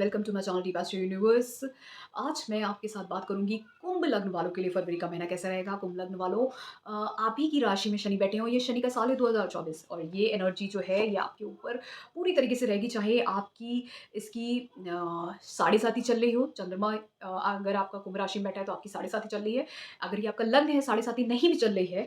Welcome to my channel the pastor universe. आज मैं आपके साथ बात करूंगी कुंभ लग्न वालों के लिए फरवरी का महीना कैसा रहेगा। कुंभ लग्न वालों, आप ही की राशि में शनि बैठे हो। ये शनि का साल है 2024 और ये एनर्जी जो है ये आपके ऊपर पूरी तरीके से रहेगी। चाहे आपकी इसकी साढ़े साथी चल रही हो, चंद्रमा अगर आपका कुंभ राशि में बैठा है तो आपकी साढ़े साथी चल रही है। अगर ये आपका लग्न है साढ़े साथी नहीं भी चल रही है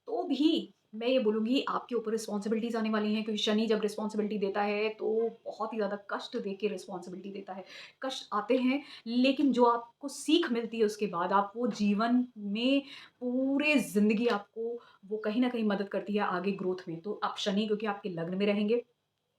तो भी मैं ये बोलूँगी आपके ऊपर रिस्पॉन्सिबिलिटीज़ आने वाली हैं, क्योंकि शनि जब रिस्पॉन्सिबिलिटी देता है तो बहुत ही ज़्यादा कष्ट दे के रिस्पॉन्सिबिलिटी देता है। कष्ट आते हैं, लेकिन जो आपको सीख मिलती है उसके बाद आप वो जीवन में पूरे ज़िंदगी आपको वो कहीं न कहीं मदद करती है आगे ग्रोथ में। तो आप शनि क्योंकि आपके लग्न में रहेंगे,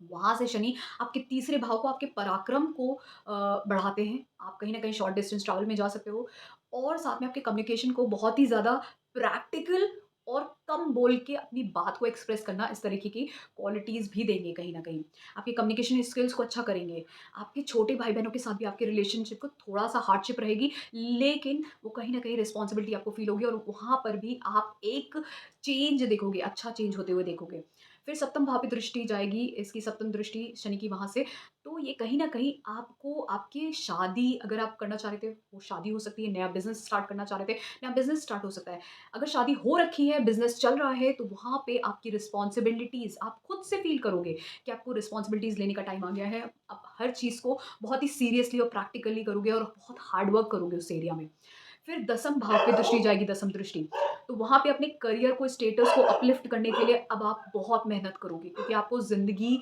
वहाँ से शनि आपके तीसरे भाव को, आपके पराक्रम को बढ़ाते हैं। आप कहीं न कहीं शॉर्ट डिस्टेंस ट्रैवल में जा सकते हो और साथ में आपके कम्युनिकेशन को बहुत ही ज़्यादा प्रैक्टिकल और कम बोल के अपनी बात को एक्सप्रेस करना, इस तरीके की क्वालिटीज़ भी देंगे कहीं न कहीं। आपकी कम्युनिकेशन स्किल्स को अच्छा करेंगे। आपके छोटे भाई-बहनों के साथ भी आपके रिलेशनशिप को थोड़ा-सा हार्डशिप रहेगी, लेकिन वो कहीं न कहीं रिस्पॉन्सिबिलिटी आपको फ़ील होगी और वहाँ पर भी आप एक चेंज देखोगे, अच्छा चेंज होते हुए देखोगे। फिर सप्तम भाव पे दृष्टि जाएगी, इसकी सप्तम दृष्टि शनि की वहाँ से, तो ये कहीं न कहीं आपको आपकी शादी अगर आप करना चाह रहे थे, वो शादी हो सकती है, नया बिज़नेस स्टार्ट करना चाह रहे थे, नया बिज़नेस स्टार्ट हो सकता है। अगर शादी हो रखी है, बिज़नेस चल रहा है, तो वहाँ पे आपकी रिस्पॉन्सिबिलिटीज़ आप खुद से फ़ील करोगे कि आपको रिस्पॉन्सिबिलिटीज़ लेने का टाइम आ गया है। आप हर चीज़ को बहुत ही सीरियसली और प्रैक्टिकली करोगे और बहुत हार्ड वर्क करोगे उस एरिया में। फिर दसम भाव पे दृष्टि जाएगी, दसम दृष्टि। तो वहाँ पे अपने करियर को, स्टेटस को अपलिफ्ट करने के लिए अब आप बहुत मेहनत करोगे, क्योंकि आपको ज़िंदगी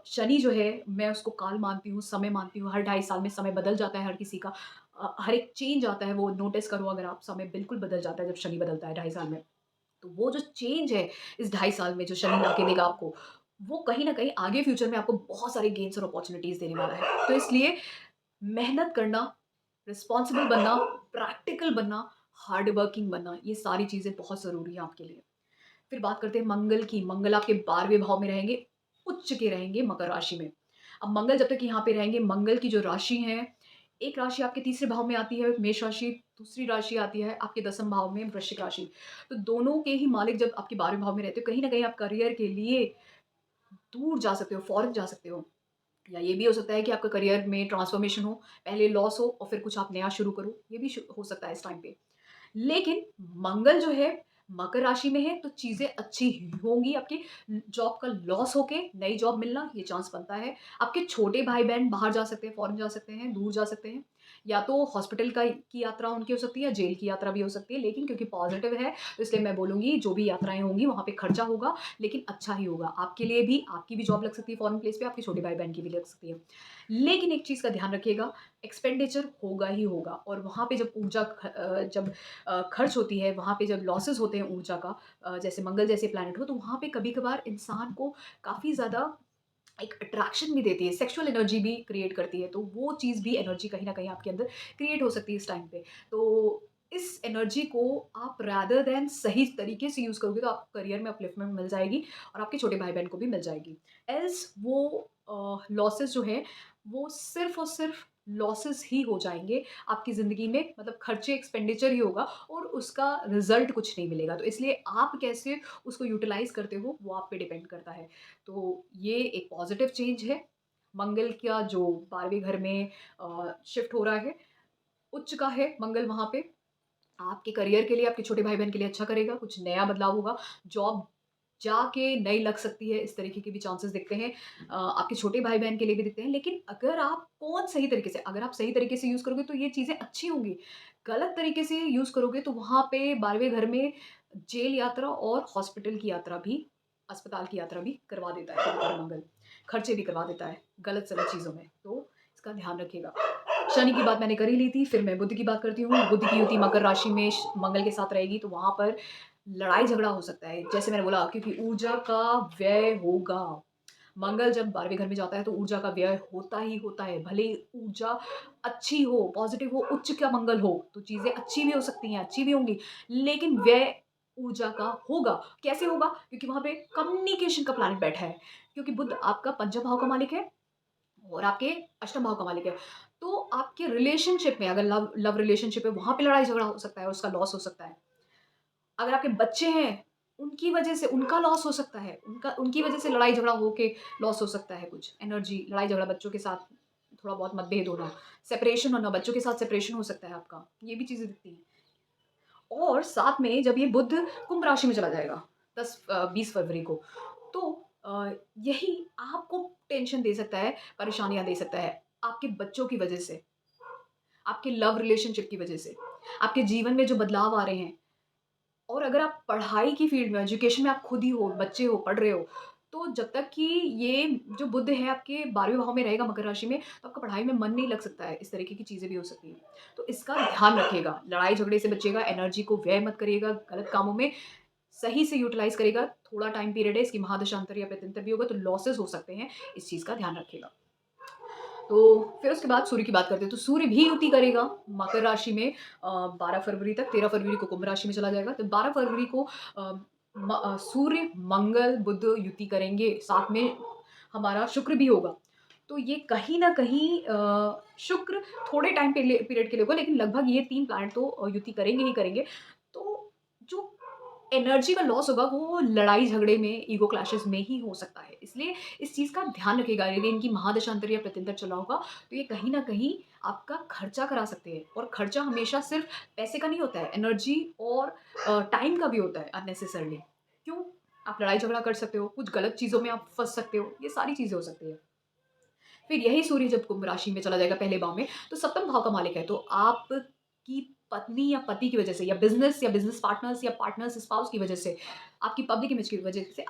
शनि जो है मैं उसको काल मानती हूँ, समय मानती हूँ। हर ढाई साल में समय बदल जाता है हर किसी का। हर एक चेंज आता है, वो नोटिस करो अगर आप, समय बिल्कुल बदल जाता है जब शनि बदलता है ढाई साल में। तो वो जो चेंज है इस ढाई साल में जो शनि ला के देगा आपको, वो कहीं न कहीं आगे फ्यूचर में आपको बहुत सारे गेन्स और अपॉर्च्युनिटीज़ देने वाला है। तो इसलिए मेहनत करना, रिस्पॉन्सिबल बनना, प्रैक्टिकल बनना, हार्ड वर्किंग बनना, ये सारी चीज़ें बहुत ज़रूरी हैं आपके लिए। फिर बात करते हैं मंगल की। मंगल आपके 12वें भाव में रहेंगे, उच्च के रहेंगे मकर राशि में। अब मंगल जब तक यहाँ पे रहेंगे, मंगल की जो राशि है, एक राशि आपके तीसरे भाव में आती है मेष राशि, दूसरी राशि आती है आपके दसम भाव में वृश्चिक राशि। तो दोनों के ही मालिक जब आपके 12वें भाव में रहते हो, कहीं न कहीं आप करियर के लिए दूर जा सकते हो, फॉरेन जा सकते हो। या ये भी हो सकता है कि आपका करियर में ट्रांसफॉर्मेशन हो, पहले लॉस हो और फिर कुछ आप नया शुरू करो, ये भी हो सकता है इस टाइम पे। लेकिन मंगल जो है मकर राशि में है तो चीज़ें अच्छी होंगी आपकी। जॉब का लॉस होके नई जॉब मिलना ये चांस बनता है। आपके छोटे भाई-बहन बाहर जा सकते हैं, फॉरेन जा सकते हैं, दूर जा सकते हैं। या तो हॉस्पिटल का की यात्रा उनकी हो सकती है या जेल की यात्रा भी हो सकती है। लेकिन क्योंकि पॉज़िटिव है तो इसलिए मैं बोलूँगी जो भी यात्राएँ होंगी वहाँ पे खर्चा होगा, लेकिन अच्छा ही होगा। आपके लिए भी, आपकी भी जॉब लग सकती है फॉरेन प्लेस पे, आपके छोटे भाई-बहन की भी लग सकती है। लेकिन एक चीज़ का ध्यान रखिएगा, एक्सपेंडिचर होगा ही होगा और वहाँ पे जब जब खर्च होती है, वहाँ पे जब लॉसेस होते हैं ऊर्जा का, जैसे मंगल जैसे प्लैनेट हो, तो वहाँ पे कभी-कभार इंसान को काफ़ी ज़्यादा एक अट्रैक्शन भी देती है, सेक्सुअल एनर्जी भी क्रिएट करती है, तो वो चीज़ भी एनर्जी कहीं न कहीं आपके अंदर क्रिएट हो सकती है इस टाइम पे। तो इस एनर्जी को आप रादर दैन सही तरीके से यूज़ करोगे तो आपको करियर में अपलिफ्टमेंट मिल जाएगी और आपके छोटे भाई-बहन को भी मिल जाएगी। एल्स वो लॉसेस जो हैं, वो सिर्फ़ और सिर्फ़ लॉसेस ही हो जाएँगे आपकी ज़िंदगी में, मतलब खर्चे एक्सपेंडिचर ही होगा और उसका रिज़ल्ट कुछ नहीं मिलेगा। तो इसलिए आप कैसे उसको यूटिलाइज़ करते हो, वो आप पे डिपेंड करता है। तो ये एक पॉज़िटिव चेंज है। मंगल का जो 12वें घर में शिफ्ट हो रहा है, उच्च का है मंगल वहाँ पे। आपके करियर के लिए, आपके छोटे भाई-बहन के लिए अच्छा करेगा, कुछ नया बदलाव होगा। जॉब जाके नई लग सकती है, इस तरीके के भी चांसेस दिखते हैं। आपके छोटे भाई-बहन के लिए भी दिखते हैं, लेकिन अगर आप कौन सही तरीके से, अगर आप सही तरीके से यूज़ करोगे तो ये चीज़ें अच्छी होंगी। गलत तरीके से यूज़ करोगे तो वहाँ पे 12वें घर में जेल यात्रा और हॉस्पिटल की यात्रा भी, अस्पताल की यात्रा भी करवा देता है कभी-कभी मंगल। खर्चे भी करवा देता है गलत-सलत चीज़ों में, तो इसका ध्यान रखिएगा। शनि की बात मैंने कर ही ली थी, फिर मैं बुध की बात करती हूँ। बुध की युति मकर राशि में मंगल के साथ रहेगी, तो वहाँ पर लड़ाई-झगड़ा हो सकता है। जैसे मैंने बोला, क्योंकि ऊर्जा का व्यय होगा। मंगल जब 12वें घर में जाता है तो ऊर्जा का व्यय होता ही होता है। भले ही ऊर्जा अच्छी हो, पॉज़िटिव हो, उच्च का मंगल हो, तो चीज़ें अच्छी भी हो सकती हैं, अच्छी भी होंगी, लेकिन व्यय ऊर्जा का होगा। कैसे होगा? क्योंकि वहाँ पे कम्युनिकेशन का प्लैनेट बैठा है। क्योंकि बुध आपका पंचम भाव का मालिक है और आपके अष्टम भाव का मालिक है। तो आपके रिलेशनशिप में, अगर लव लव रिलेशनशिप है, वहाँ पे लड़ाई-झगड़ा हो सकता है, उसका लॉस हो सकता है। अगर आपके बच्चे हैं, उनकी वजह से उनका लॉस हो सकता है, उनकी वजह से लड़ाई-झगड़ा होके लॉस हो सकता है कुछ, एनर्जी, लड़ाई-झगड़ा बच्चों के साथ थोड़ा बहुत मतभेद होना, सेपरेशन होना, बच्चों के साथ सेपरेशन हो सकता है आपका, ये भी चीज़ें दिखती हैं। और साथ में जब ये बुध कुंभ राशि में चला जाएगा 20 फरवरी को, तो अ, यही आपको टेंशन दे सकता है, परेशानियाँ दे सकता है, आपके बच्चों की वजह से, आपके लव रिलेशनशिप की वजह से, आपके जीवन में जो बदलाव आ रहे हैं। और अगर आप पढ़ाई की फ़ील्ड में, एजुकेशन में आप खुद ही हो, बच्चे हो, पढ़ रहे हो, तो जब तक कि ये जो बुध है आपके 12वें भाव में रहेगा मकर राशि में, तो आपका पढ़ाई में मन नहीं लग सकता है। इस तरीके की चीज़ें भी हो सकती हैं। तो इसका ध्यान रखिएगा, लड़ाई-झगड़े से बचिएगा, एनर्जी को व्यय मत करिएगा गलत कामों में, सही से यूटिलाइज़ करिएगा। थोड़ा टाइम पीरियड है, इसकी महादशांतर या प्रत्यंतर भी होगा, तो लॉसेस हो सकते हैं, इस चीज़ का ध्यान रखिएगा। तो फिर उसके बाद सूर्य की बात करते हैं, तो सूर्य भी युति करेगा मकर राशि में 12 फरवरी तक, 13 फरवरी को कुंभ राशि में चला जाएगा। तो 12 फरवरी को सूर्य, मंगल, बुध युति करेंगे, साथ में हमारा शुक्र भी होगा। तो ये कहीं न कहीं शुक्र थोड़े टाइम पीरियड के लिए होगा, लेकिन लगभग ये 3 प्लैनेट तो युति करेंगे ही करेंगे। तो जो एनर्जी का लॉस होगा वो लड़ाई-झगड़े में, ईगो क्लैशेज़ में ही हो सकता है। इसलिए इस चीज़ का ध्यान रखिएगा, यदि इनकी महादशांतर या प्रत्यंतर चल रहा होगा, तो ये कहीं न कहीं आपका खर्चा करा सकते हैं और खर्चा हमेशा सिर्फ़ पैसे का नहीं होता है, एनर्जी और टाइम का भी होता है अननेसेसरीली। क्यों? आप लड़ाई-झगड़ा कर सकते हो, कुछ गलत चीज़ों में आप फँस सकते हो, ये सारी चीज़ें हो सकती हैं। फिर यही सूर्य जब कुंभ राशि में चला जाएगा पहले भाव में, तो सप्तम भाव का मालिक है, तो आपकी पत्नी या पति की वजह से या बिज़नेस पार्टनर्स या पार्टनर्स स्पाउस की वजह से, आपकी पब्लिक इमेज की वजह से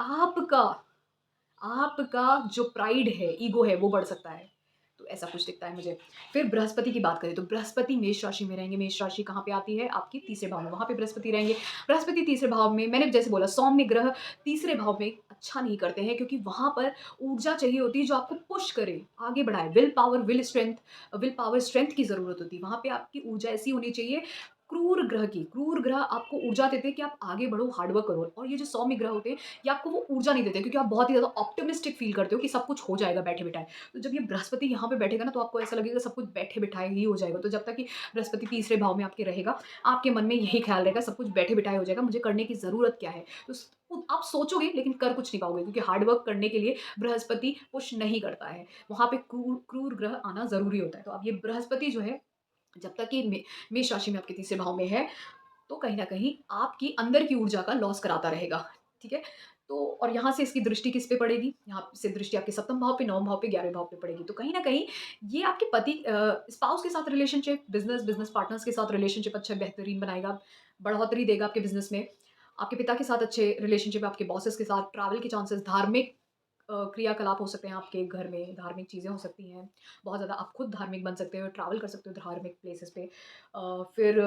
आपका जो प्राइड है, ईगो है, वो बढ़ सकता है। तो ऐसा कुछ दिखता है मुझे। फिर बृहस्पति की बात करें तो बृहस्पति मेष राशि में रहेंगे। मेष राशि कहाँ पे आती है? आपकी तीसरे भाव में, वहाँ पे बृहस्पति रहेंगे। बृहस्पति तीसरे भाव में मैंने जैसे बोला सौम्य ग्रह तीसरे भाव में अच्छा नहीं करते हैं क्योंकि वहाँ पर ऊर्जा चाहिए होती है जो आपको पुश करे, आगे बढ़ाए। विल पावर, स्ट्रेंथ की ज़रूरत होती है। वहाँ पे आपकी ऊर्जा ऐसी होनी चाहिए क्रूर ग्रह आपको ऊर्जा देते हैं कि आप आगे बढ़ो, हार्ड वर्क करो और ये जो सौम्य ग्रह होते हैं ये आपको वो ऊर्जा नहीं देते क्योंकि आप बहुत ही ज़्यादा ऑप्टिमिस्टिक फ़ील करते हो कि सब कुछ हो जाएगा बैठे-बिठाए। तो जब ये बृहस्पति यहाँ पे बैठेगा ना तो आपको ऐसा लगेगा सब कुछ बैठे-बिठाए ही हो जाएगा। तो जब तक कि बृहस्पति तीसरे भाव में आपके रहेगा, आपके मन में यही ख़्याल रहेगा सब कुछ बैठे-बिठाए हो जाएगा, मुझे करने की ज़रूरत क्या है? तो स आप सोचोगे लेकिन कर कुछ नहीं पाओगे क्योंकि हार्ड वर्क करने के लिए बृहस्पति पुश नहीं करता है। वहाँ पे क्रूर क्रूर ग्रह आना ज़रूरी होता है। तो अब ये बृहस्पति जो है जब तक कि मेष राशि में आपके तीसरे भाव में है, तो कहीं न कहीं आपकी अंदर की ऊर्जा का लॉस कराता रहेगा, ठीक है? तो और यहाँ से इसकी दृष्टि किस पे पड़ेगी? यहाँ से दृष्टि आपके सप्तम भाव पे, नवम भाव पे, 11वें भाव पे पड़ेगी। तो कहीं न कहीं ये आपके स्पाउस के साथ रिलेशनशिप, बिज़नेस पार्टनर्स के साथ रिलेशनशिप अच्छा बेहतरीन बनाएगा, बढ़ोतरी देगा आपके बिज़नेस में। आपके पिता के साथ अच्छे रिलेशनशिप, आपके बॉसेस के साथ, ट्रैवल के चांसेस, धार्मिक क्रियाकलाप हो सकते हैं आपके घर में, धार्मिक चीज़ें हो सकती हैं। बहुत ज़्यादा आप खुद धार्मिक बन सकते हो, ट्रैवल कर सकते हो धार्मिक प्लेसेस पे। फिर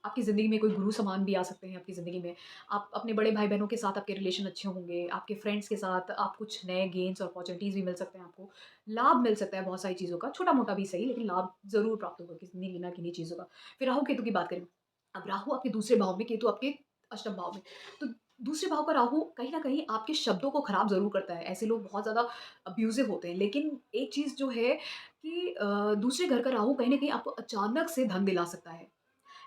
आपकी ज़िंदगी में कोई गुरु समान भी आ सकते हैं आपकी ज़िंदगी में। आप अपने बड़े भाई-बहनों के साथ आपके रिलेशन अच्छे होंगे, आपके फ्रेंड्स के साथ आप कुछ नए गेन्स और अपॉर्च्युनिटीज़ भी मिल सकते हैं आपको। लाभ मिल सकता है बहुत सारी चीज़ों का, छोटा-मोटा भी सही लेकिन लाभ ज़रूर प्राप्त होगा किन्हीं न किन्हीं चीज़ों का। फिर राहु-केतु की बात करें। अब राहु आपके दूसरे भाव में, केतु आपके अष्टम भाव में। तो दूसरे भाव का राहु कहीं न कहीं आपके शब्दों को खराब ज़रूर करता है। ऐसे लोग बहुत ज़्यादा अब्यूज़िव होते हैं। लेकिन एक चीज़ जो है कि दूसरे घर का राहु कहीं न कहीं आपको अचानक से धन दिला सकता है।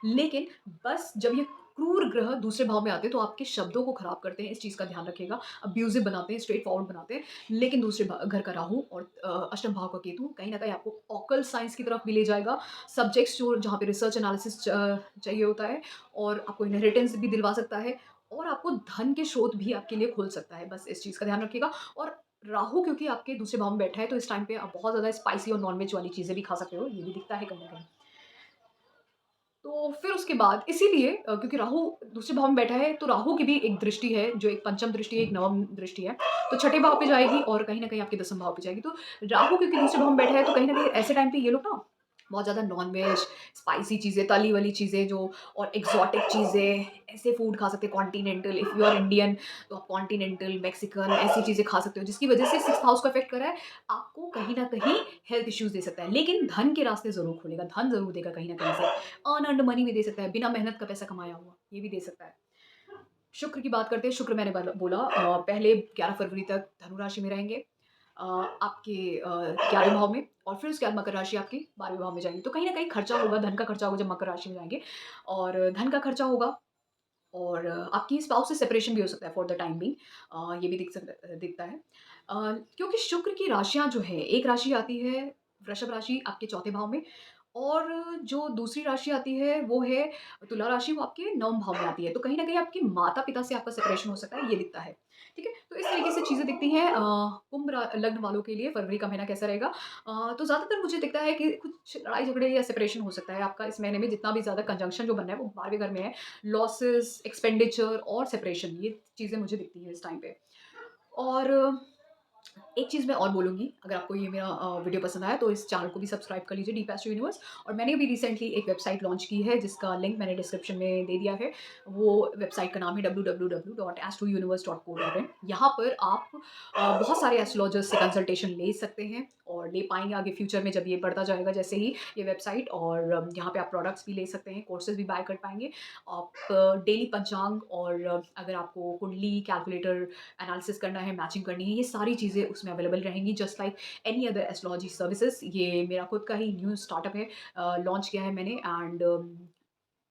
लेकिन बस जब ये क्रूर ग्रह दूसरे भाव में आते हैं तो आपके शब्दों को खराब करते हैं, इस चीज़ का ध्यान रखिएगा। अब्यूज़िव बनाते हैं, स्ट्रेट फॉरवर्ड बनाते हैं। लेकिन दूसरे घर का राहु और अष्टम भाव का केतु कहीं न कहीं आपको ऑकल्ट साइंस की तरफ भी ले जाएगा। सब्जेक्ट्स जो जहाँ पे रिसर्च एनालिसिस चाहिए होता है और आपको इनहेरिटेंस भी दिलवा सकता है और आपको धन के स्रोत भी आपके लिए खुल सकता है। बस इस चीज़ का ध्यान रखिएगा और राहु क्योंकि आपके दूसरे भाव में बैठा है तो इस टाइम पे आप बहुत ज़्यादा स्पाइसी और नॉन-वेज वाली चीज़ें भी खा सकते हो, ये भी दिखता है कहीं न कहीं। तो फिर उसके बाद इसीलिए क्योंकि राहु दूसरे भाव में बैठा है, तो राहु की भी एक दृष्टि है, जो एक पंचम दृष्टि है, एक नवम दृष्टि है। तो छठे भाव पे जाएगी और कहीं न कहीं आपके दसम भाव पे जाएगी। तो राहु क्योंकि दूसरे भाव में बैठा है, तो कहीं न कहीं ऐसे टाइम पे ये लोग ना बहुत ज़्यादा नॉन-वेज, स्पाइसी चीज़ें, तली वाली चीज़ें जो और एक्सोटिक चीज़ें, ऐसे फूड खा सकते हैं continental if you are Indian तो आप कॉन्टिनेंटल, मेक्सिकन ऐसी चीज़ें खा सकते हो, जिसकी वजह से 6th हाउस को अफ़ेक्ट कर रहा है। आपको कहीं न कहीं हेल्थ इश्यूज़ दे सकता है, लेकिन धन के रास्ते ज़रूर खोलेगा, धन ज़रूर देगा कहीं न कहीं से। अर्न अर्न्ड मनी भी दे सकता है, बिना मेहनत का पैसा कमाया हुआ, ये भी दे सकता है। शुक्र की बात करते हैं, शुक्र मैंने बोला पहले 11 फरवरी तक धनु राशि में रहेंगे आपके 11वें भाव में और फिर उसके बाद मकर राशि आपकी 12वें भाव में जाएँगी। तो कहीं न कहीं खर्चा होगा, धन का खर्चा होगा जब मकर राशि में जाएँगे और धन का खर्चा होगा और आपकी स्पाउस से सेपरेशन भी हो सकता है फॉर द टाइम बीइंग ये भी दिखता है। क्योंकि शुक्र की राशियाँ जो हैं, एक राशि आती है वृषभ राशि आपके चौथे भाव में और जो दूसरी राशि आती है वो है तुला राशि, वो आपके नवम भाव में आती है। तो कहीं न कहीं आपके माता-पिता से आपका सेपरेशन हो सकता है, ये दिखता है। ठीक है? तो इस तरीके से चीज़ें दिखती हैं कुंभ लग्न वालों के लिए फरवरी का महीना कैसा रहेगा। तो ज़्यादातर मुझे दिखता है कि कुछ लड़ाई-झगड़े या सेपरेशन हो सकता है आपका इस महीने में, जितना भी ज़्यादा कंजंक्शन जो बन रहा है वो 12वें घर में है। लॉसेस, एक्सपेंडिचर और सेपरेशन, ये चीज़ें मुझे दिखती हैं इस टाइम पे। और एक चीज़ मैं और बोलूँगी, अगर आपको ये मेरा वीडियो पसंद आया तो इस चैनल को भी सब्सक्राइब कर लीजिए, डीप एस्ट्रो यूनिवर्स। और मैंने अभी रिसेंटली एक वेबसाइट लॉन्च की है जिसका लिंक मैंने डिस्क्रिप्शन में दे दिया है। वो वेबसाइट का नाम है www.astrouniverse.co.in। यहाँ पर आप बहुत सारे एस्ट्रोलॉजर्स से कंसल्टेशन ले सकते हैं और ले पाएँगे आगे फ्यूचर में, जब ये बढ़ता जाएगा जैसे ही ये वेबसाइट। और यहाँ पे आप प्रोडक्ट्स भी ले सकते हैं, कोर्सेज़ भी बाय कर पाएँगे। आप डेली पंचांग और अगर आपको कुंडली कैलकुलेटर एनालिसिस करना है, मैचिंग करनी है, ये सारी चीज़ें उसमें अवेलेबल रहेंगी just like any other astrology services. ये मेरा खुद का ही न्यू स्टार्टअप है, लॉन्च किया है मैंने and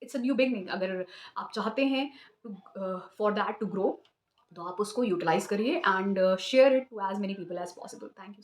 it's a new beginning. अगर आप चाहते हैं to for that to grow, तो आप उसको यूटिलाइज़ करिए and share it to as many people as possible. Thank you.